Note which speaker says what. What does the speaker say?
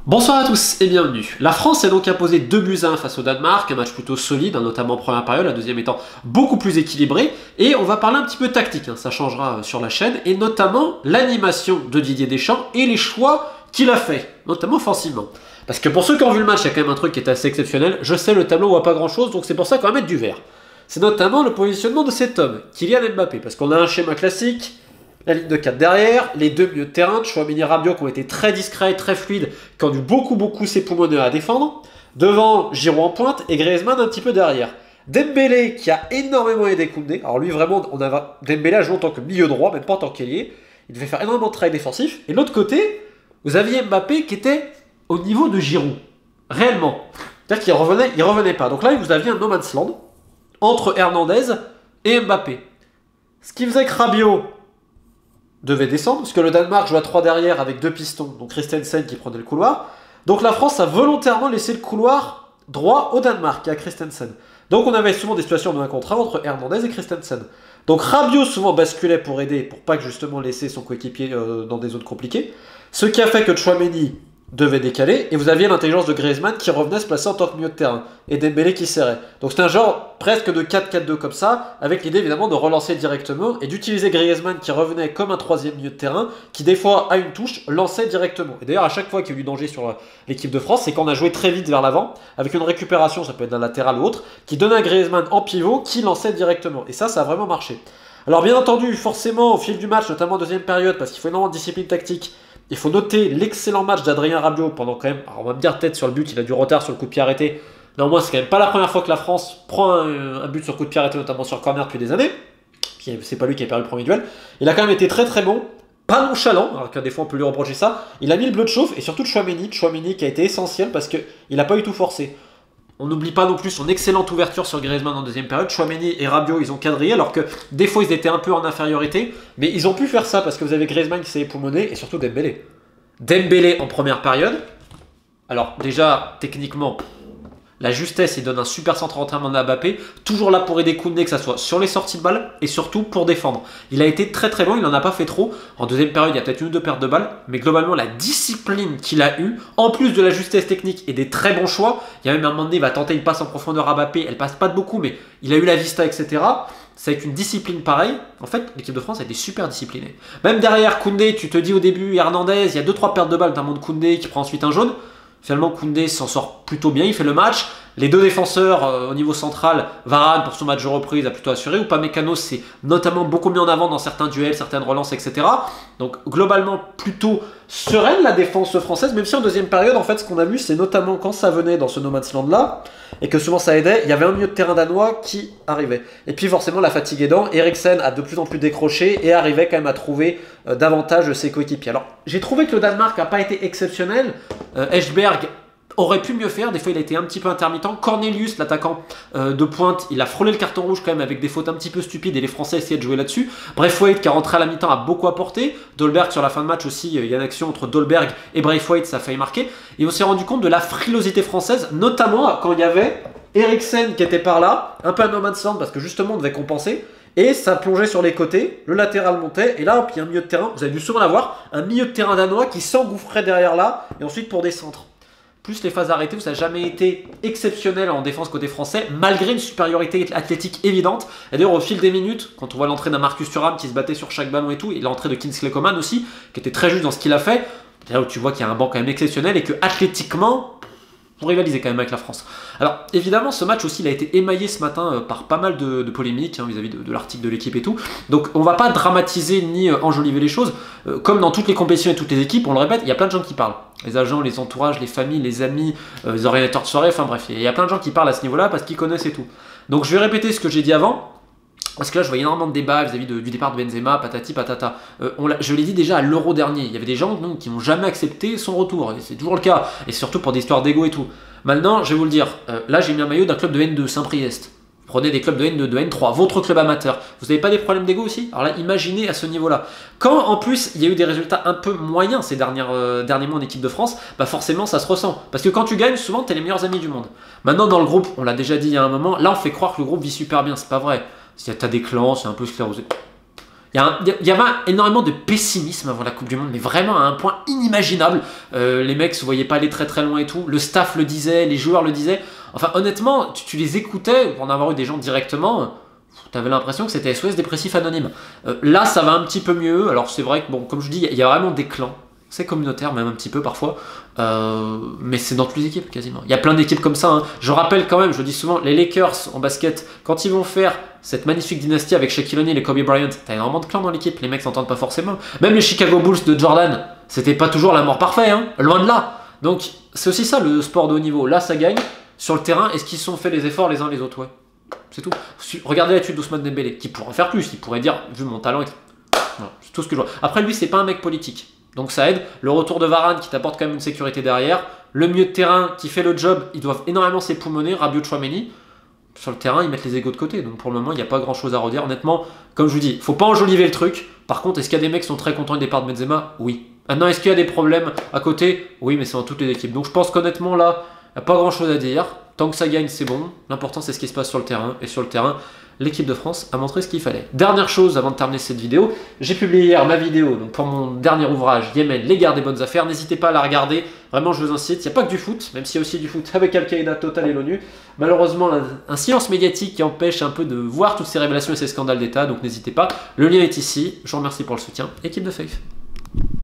Speaker 1: Bonsoir à tous et bienvenue. La France est donc imposée 2 buts à 1 face au Danemark, un match plutôt solide, notamment en première période, la deuxième étant beaucoup plus équilibrée. Et on va parler un petit peu tactique, ça changera sur la chaîne, et notamment l'animation de Didier Deschamps et les choix qu'il a fait, notamment offensivement. Parce que pour ceux qui ont vu le match, il y a quand même un truc qui est assez exceptionnel. Je sais, le tableau voit pas grand chose, donc c'est pour ça qu'on va mettre du vert. C'est notamment le positionnement de cet homme, Kylian Mbappé, parce qu'on a un schéma classique. La ligne de 4 derrière, les deux milieux de terrain, Tchouaméni et Rabiot qui ont été très discrets, très fluides, qui ont dû beaucoup s'époumoner à défendre. Devant, Giroud en pointe et Griezmann un petit peu derrière. Dembélé qui a énormément aidé Koundé. Alors lui vraiment, Dembélé a joué en tant que milieu droit, même pas en tant qu'ailier. Il devait faire énormément de travail défensif. Et de l'autre côté, vous aviez Mbappé qui était au niveau de Giroud. Réellement. C'est-à-dire qu'il revenait pas. Donc là, vous aviez un no man's land entre Hernandez et Mbappé. Ce qui faisait que Rabiot devait descendre, parce que le Danemark joue à 3 derrière avec 2 pistons, donc Christensen qui prenait le couloir. Donc la France a volontairement laissé le couloir droit au Danemark, à Christensen. Donc on avait souvent des situations de 1 contre 1 entre Hernandez et Christensen. Donc Rabiot souvent basculait pour aider, pour pas que justement laisser son coéquipier dans des zones compliquées. Ce qui a fait que Tchouaméni devait décaler, et vous aviez l'intelligence de Griezmann qui revenait se placer en tant que milieu de terrain, et Dembélé qui serrait. Donc c'est un genre presque de 4-4-2 comme ça, avec l'idée évidemment de relancer directement, et d'utiliser Griezmann qui revenait comme un troisième milieu de terrain, qui des fois, à une touche, lançait directement. Et d'ailleurs, à chaque fois qu'il y a eu du danger sur l'équipe de France, c'est qu'on a joué très vite vers l'avant, avec une récupération, ça peut être d'un latéral ou autre, qui donnait à Griezmann en pivot, qui lançait directement. Et ça a vraiment marché. Alors bien entendu, forcément, au fil du match, notamment en deuxième période, parce qu'il faut énormément de discipline tactique, il faut noter l'excellent match d'Adrien Rabiot pendant quand même, alors on va me dire peut-être sur le but, il a du retard sur le coup de pied arrêté. Néanmoins, c'est quand même pas la première fois que la France prend un but sur coup de pied arrêté, notamment sur corner depuis des années. Puis c'est pas lui qui a perdu le premier duel. Il a quand même été très bon, pas nonchalant, alors que des fois on peut lui reprocher ça. Il a mis le bleu de chauffe et surtout Tchouaméni qui a été essentiel parce qu'il n'a pas eu tout forcé. On n'oublie pas non plus son excellente ouverture sur Griezmann en deuxième période. Tchouaméni et Rabiot, ils ont quadrillé, alors que des fois, ils étaient un peu en infériorité. Mais ils ont pu faire ça parce que vous avez Griezmann qui s'est époumoné et surtout Dembélé. Dembélé en première période. Alors déjà, techniquement, la justesse, il donne un super centre d'entraînement à Mbappé. Toujours là pour aider Koundé, que ça soit sur les sorties de balles et surtout pour défendre. Il a été très bon, il n'en a pas fait trop. En deuxième période, il y a peut-être une ou deux pertes de balles. Mais globalement, la discipline qu'il a eue, en plus de la justesse technique et des très bons choix, il y a même un moment donné, il va tenter une passe en profondeur à Mbappé. Elle passe pas de beaucoup, mais il a eu la vista, etc. C'est avec une discipline pareille. En fait, l'équipe de France a été super disciplinée. Même derrière Koundé, tu te dis au début, Hernandez, il y a 2-3 pertes de balles, notamment de Koundé qui prend ensuite un jaune. Finalement, Koundé s'en sort plutôt bien, il fait le match. Les deux défenseurs au niveau central, Varane pour son match de reprise a plutôt assuré. Upamecano s'est notamment beaucoup mis en avant dans certains duels, certaines relances, etc. Donc globalement plutôt sereine la défense française, même si en deuxième période, en fait, ce qu'on a vu, c'est notamment quand ça venait dans ce no man's land là, et que souvent ça aidait, il y avait un milieu de terrain danois qui arrivait. Et puis forcément la fatigue aidant, Eriksen a de plus en plus décroché et arrivait quand même à trouver davantage ses coéquipiers. Alors j'ai trouvé que le Danemark n'a pas été exceptionnel. Eschberg aurait pu mieux faire, des fois il a été un petit peu intermittent. Cornelius, l'attaquant de pointe, il a frôlé le carton rouge quand même avec des fautes un petit peu stupides et les Français essayaient de jouer là-dessus. Braithwaite qui est rentré à la mi-temps a beaucoup apporté. Dolberg sur la fin de match aussi, il y a une action entre Dolberg et Braithwaite, ça a failli marquer. Et on s'est rendu compte de la frilosité française, notamment quand il y avait Eriksen qui était par là, un peu à no man's land parce que justement on devait compenser. Et ça plongeait sur les côtés, le latéral montait, et là, hop, il y a un milieu de terrain, vous avez dû souvent l'avoir, un milieu de terrain danois qui s'engouffrait derrière là, et ensuite pour des centres. Plus les phases arrêtées, ça n'a jamais été exceptionnel en défense côté français, malgré une supériorité athlétique évidente. Et d'ailleurs, au fil des minutes, quand on voit l'entrée d'un Marcus Thuram qui se battait sur chaque ballon et tout, et l'entrée de Kingsley Coman aussi, qui était très juste dans ce qu'il a fait, c'est là où tu vois qu'il y a un banc quand même exceptionnel et que athlétiquement, on rivalisait quand même avec la France. Alors évidemment ce match aussi il a été émaillé ce matin par pas mal de polémiques vis-à-vis de l'article de l'équipe et tout. Donc on va pas dramatiser ni enjoliver les choses. Comme dans toutes les compétitions et toutes les équipes, on le répète, il y a plein de gens qui parlent. Les agents, les entourages, les familles, les amis, les organisateurs de soirée, enfin bref, il y a plein de gens qui parlent à ce niveau-là parce qu'ils connaissent et tout. Donc je vais répéter ce que j'ai dit avant. Parce que là, je voyais énormément de débats vis-à-vis du départ de Benzema, patati patata. Je l'ai dit déjà à l'Euro dernier, il y avait des gens qui n'ont jamais accepté son retour, et c'est toujours le cas, et surtout pour des histoires d'ego et tout. Maintenant, je vais vous le dire, là j'ai mis un maillot d'un club de N2, Saint-Priest. Prenez des clubs de N2, de N3, votre club amateur. Vous n'avez pas des problèmes d'ego aussi? Alors là, imaginez à ce niveau-là. Quand en plus il y a eu des résultats un peu moyens ces derniers mois en équipe de France, bah forcément ça se ressent. Parce que quand tu gagnes, souvent tu es les meilleurs amis du monde. Maintenant dans le groupe, on l'a déjà dit il y a un moment, là on fait croire que le groupe vit super bien, c'est pas vrai. Si t'as des clans, c'est un peu sclérosé. Il y avait énormément de pessimisme avant la Coupe du Monde, mais vraiment à un point inimaginable. Les mecs se voyaient pas aller très très loin et tout. Le staff le disait, les joueurs le disaient. Enfin, honnêtement, tu les écoutais, pour en avoir eu des gens directement, t'avais l'impression que c'était SOS dépressif anonyme. Là, ça va un petit peu mieux. Alors, c'est vrai que, bon, comme je dis, il y a vraiment des clans. C'est communautaire, même un petit peu parfois. Mais c'est dans toutes les équipes, quasiment. Il y a plein d'équipes comme ça. Hein. Je rappelle quand même, je dis souvent, les Lakers en basket, quand ils vont faire cette magnifique dynastie avec Shaquille O'Neal et Kobe Bryant, t'as énormément de clans dans l'équipe. Les mecs s'entendent pas forcément. Même les Chicago Bulls de Jordan, c'était pas toujours la mort parfaite, hein. Loin de là. Donc, c'est aussi ça le sport de haut niveau. Là, ça gagne. Sur le terrain, est-ce qu'ils se sont fait les efforts les uns les autres? Ouais. C'est tout. Regardez l'étude d'Ousmane Dembélé, qui pourrait en faire plus. Il pourrait dire, vu mon talent, voilà, c'est tout ce que je vois. Après, lui, c'est pas un mec politique. Donc ça aide. Le retour de Varane qui t'apporte quand même une sécurité derrière. Le milieu de terrain qui fait le job, ils doivent énormément s'époumoner. Rabiot, Tchouaméni. Sur le terrain, ils mettent les égos de côté. Donc pour le moment, il n'y a pas grand chose à redire. Honnêtement, comme je vous dis, faut pas enjoliver le truc. Par contre, est-ce qu'il y a des mecs qui sont très contents du départ de Benzema? Oui. Maintenant, est-ce qu'il y a des problèmes à côté? Oui, mais c'est dans toutes les équipes. Donc je pense qu'honnêtement, là, il n'y a pas grand chose à dire. Tant que ça gagne, c'est bon. L'important, c'est ce qui se passe sur le terrain. Et sur le terrain, l'équipe de France a montré ce qu'il fallait. Dernière chose avant de terminer cette vidéo, j'ai publié hier ma vidéo donc pour mon dernier ouvrage, Yémen, les guerres des bonnes affaires. N'hésitez pas à la regarder, vraiment je vous incite. Il n'y a pas que du foot, même s'il y a aussi du foot avec Al-Qaïda, Total et l'ONU. Malheureusement, un silence médiatique qui empêche un peu de voir toutes ces révélations et ces scandales d'État, donc n'hésitez pas. Le lien est ici. Je vous remercie pour le soutien. Équipe de Faith.